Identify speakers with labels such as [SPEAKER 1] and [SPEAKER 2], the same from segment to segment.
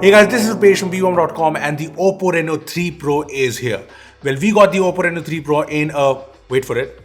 [SPEAKER 1] Hey guys, this is Rupesh from Beebom.com and the OPPO Reno 3 Pro is here. Well, we got the OPPO Reno 3 Pro in a, wait for it.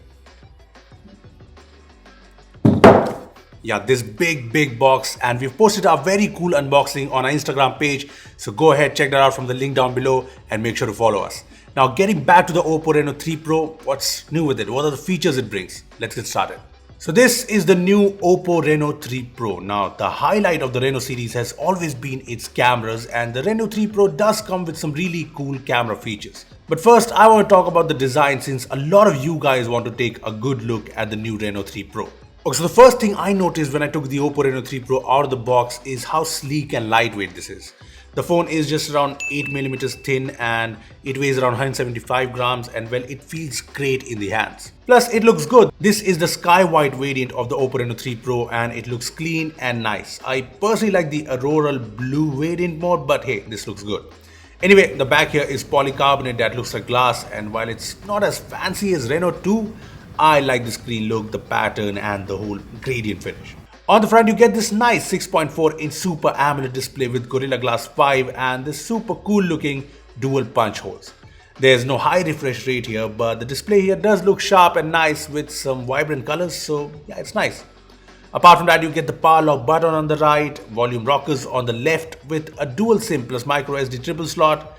[SPEAKER 1] Yeah, this big box, and we've posted a very cool unboxing on our Instagram page. So go ahead, check that out from the link down below and make sure to follow us. Now getting back to the OPPO Reno 3 Pro, what's new with it? What are the features it brings? Let's get started. So this is the new OPPO Reno 3 Pro. Now the highlight of the Reno series has always been its cameras, and the Reno 3 Pro does come with some really cool camera features. But first I want to talk about the design, since a lot of you guys want to take a good look at the new Reno 3 Pro. Okay, so the first thing I noticed when I took the OPPO Reno 3 Pro out of the box is how sleek and lightweight this is. The phone is just around 8mm thin and it weighs around 175 grams, and well, it feels great in the hands. Plus it looks good. This is the sky white variant of the OPPO Reno 3 Pro and it looks clean and nice. I personally like the auroral blue variant more, but hey, this looks good. Anyway, the back here is polycarbonate that looks like glass, and while it's not as fancy as Reno 2, I like the screen look, the pattern and the whole gradient finish. On the front you get this nice 6.4-inch Super AMOLED display with Gorilla Glass 5 and this super cool looking dual punch holes. There's no high refresh rate here, but the display here does look sharp and nice with some vibrant colors, so yeah, it's nice. Apart from that, you get the power lock button on the right, volume rockers on the left with a dual SIM plus micro SD triple slot,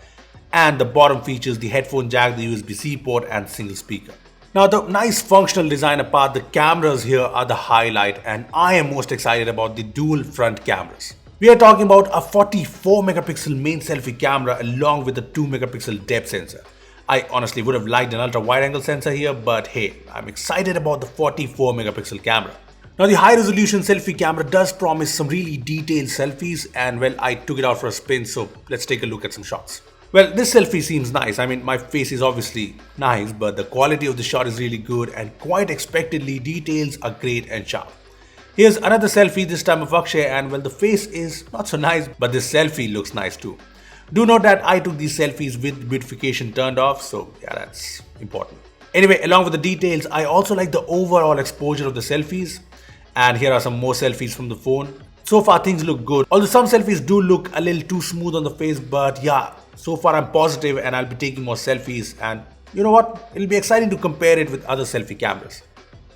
[SPEAKER 1] and the bottom features the headphone jack, the USB-C port and single speaker. Now the nice functional design apart, the cameras here are the highlight, and I am most excited about the dual front cameras. We are talking about a 44 megapixel main selfie camera along with a 2 megapixel depth sensor. I honestly would have liked an ultra wide angle sensor here, but hey, I'm excited about the 44 megapixel camera. Now the high resolution selfie camera does promise some really detailed selfies, and well, I took it out for a spin, so let's take a look at some shots. Well, this selfie seems nice. I mean, my face is obviously nice, but the quality of the shot is really good, and quite expectedly, details are great and sharp. Here's another selfie, this time of Akshay, and well, the face is not so nice, but this selfie looks nice too. Do note that I took these selfies with beautification turned off, so yeah, that's important. Anyway, along with the details, I also like the overall exposure of the selfies, and here are some more selfies from the phone. So far things look good, although some selfies do look a little too smooth on the face, but yeah, so far I'm positive and I'll be taking more selfies, and you know what, it'll be exciting to compare it with other selfie cameras.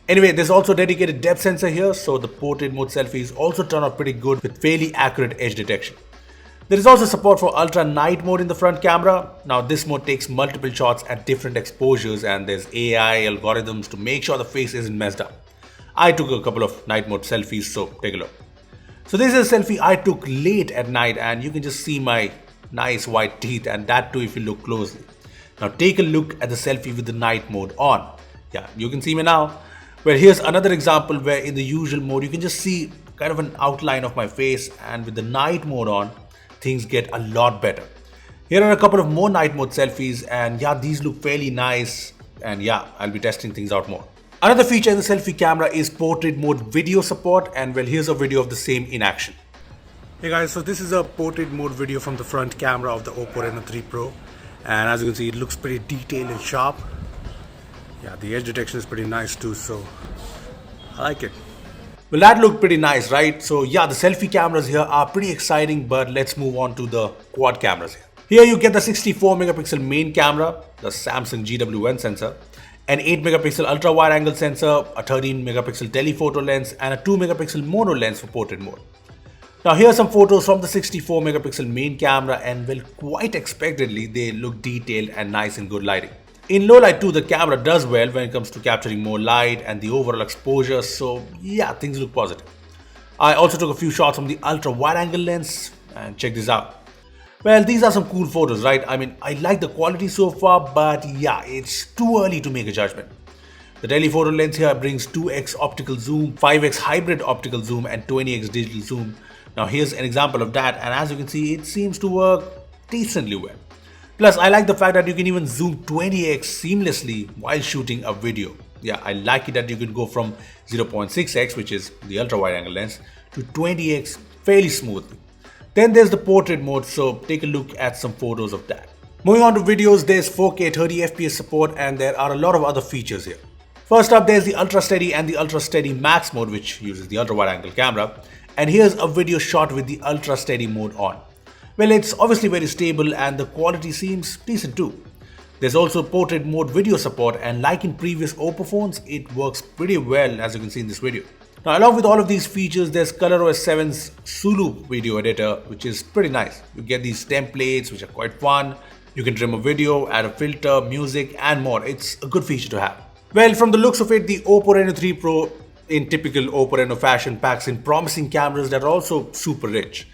[SPEAKER 1] Anyway, there's also a dedicated depth sensor here, so the portrait mode selfies also turn out pretty good with fairly accurate edge detection. There is also support for ultra night mode in the front camera. Now this mode takes multiple shots at different exposures, and there's AI algorithms to make sure the face isn't messed up. I took a couple of night mode selfies, so take a look. So this is a selfie I took late at night, and you can just see my nice white teeth, and that too if you look closely. Now take a look at the selfie with the night mode on. Yeah, you can see me now. Well, here's another example where in the usual mode you can just see kind of an outline of my face, and with the night mode on, things get a lot better. Here are a couple of more night mode selfies, and yeah, these look fairly nice, and yeah, I'll be testing things out more. Another feature in the selfie camera is portrait mode video support, and well, here's a video of the same in action. Hey guys, so this is a portrait mode video from the front camera of the OPPO Reno 3 Pro, and as you can see, it looks pretty detailed and sharp. Yeah, the edge detection is pretty nice too, so I like it. Well, that looked pretty nice, right? So yeah, the selfie cameras here are pretty exciting, but let's move on to the quad cameras here. Here you get the 64 megapixel main camera, the Samsung GW1 sensor, an 8 megapixel ultra wide angle sensor, a 13 megapixel telephoto lens, and a 2 megapixel mono lens for portrait mode. Now here are some photos from the 64 megapixel main camera, and well, quite expectedly they look detailed and nice in good lighting. In low light too, the camera does well when it comes to capturing more light and the overall exposure, so yeah, things look positive. I also took a few shots from the ultra wide angle lens, and check this out. Well, these are some cool photos, right? I mean, I like the quality so far, but yeah, it's too early to make a judgment. The telephoto lens here brings 2x optical zoom, 5x hybrid optical zoom and 20x digital zoom. Now here's an example of that, and as you can see, it seems to work decently well. Plus, I like the fact that you can even zoom 20x seamlessly while shooting a video. Yeah, I like it that you can go from 0.6x, which is the ultra wide angle lens, to 20x fairly smoothly. Then there's the portrait mode, so take a look at some photos of that. Moving on to videos, there's 4K 30 FPS support, and there are a lot of other features here. First up, there's the Ultra Steady and the Ultra Steady Max mode, which uses the ultra wide angle camera. And here's a video shot with the Ultra Steady mode on. Well, it's obviously very stable and the quality seems decent too. There's also portrait mode video support, and like in previous OPPO phones, it works pretty well as you can see in this video. Now, along with all of these features, there's ColorOS 7's Sulu video editor, which is pretty nice. You get these templates which are quite fun. You can trim a video, add a filter, music and more. It's a good feature to have. Well, from the looks of it, the OPPO Reno 3 Pro in typical OPPO Reno fashion packs in promising cameras that are also super rich.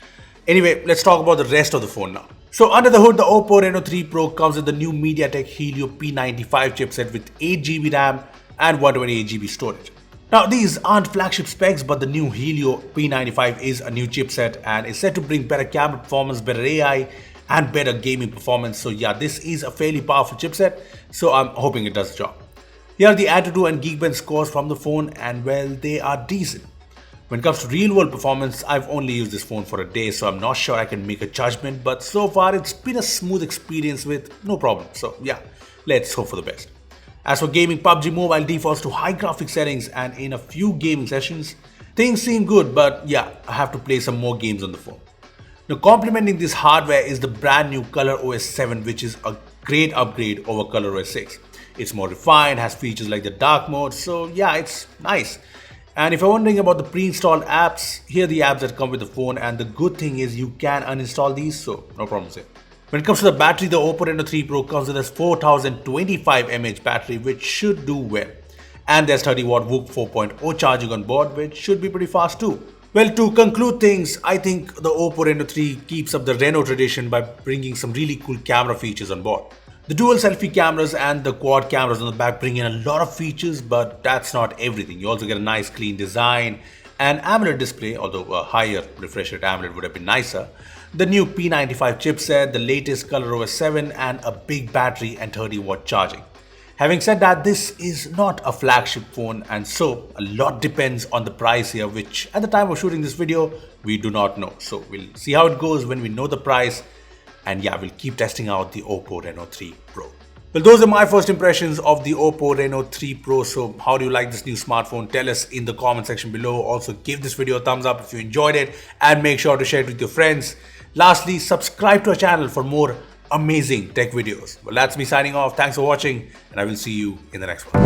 [SPEAKER 1] Anyway, let's talk about the rest of the phone now. So under the hood, the OPPO Reno 3 Pro comes with the new MediaTek Helio P95 chipset with 8GB RAM and 128GB storage. Now these aren't flagship specs, but the new Helio P95 is a new chipset and is set to bring better camera performance, better AI and better gaming performance. So yeah, this is a fairly powerful chipset, so I'm hoping it does the job. Here are the Antutu and Geekbench scores from the phone, and well, they are decent. When it comes to real world performance, I've only used this phone for a day, so I'm not sure I can make a judgment, but so far it's been a smooth experience with no problem. So yeah, let's hope for the best. As for gaming, PUBG Mobile defaults to high graphics settings, and in a few gaming sessions, things seem good, but yeah, I have to play some more games on the phone. Now complementing this hardware is the brand new ColorOS 7, which is a great upgrade over ColorOS 6. It's more refined, has features like the dark mode, so yeah, it's nice. And if you're wondering about the pre-installed apps, here are the apps that come with the phone, and the good thing is you can uninstall these, so no problems here. When it comes to the battery, the OPPO Reno 3 Pro comes with a 4025 mAh battery, which should do well. And there's 30W VOOC 4.0 charging on board, which should be pretty fast too. Well, to conclude things, I think the OPPO Reno 3 keeps up the Reno tradition by bringing some really cool camera features on board. The dual selfie cameras and the quad cameras on the back bring in a lot of features, but that's not everything. You also get a nice clean design, an AMOLED display, although a higher refresh rate AMOLED would have been nicer, the new P95 chipset, the latest ColorOS 7 and a big battery and 30W charging. Having said that, this is not a flagship phone, and so a lot depends on the price here, which at the time of shooting this video, we do not know. So we'll see how it goes when we know the price. And yeah, we'll keep testing out the OPPO Reno 3 Pro. Well, those are my first impressions of the OPPO Reno 3 Pro. So how do you like this new smartphone? Tell us in the comment section below. Also give this video a thumbs up if you enjoyed it, and make sure to share it with your friends. Lastly, subscribe to our channel for more amazing tech videos. Well, that's me signing off. Thanks for watching, and I will see you in the next one.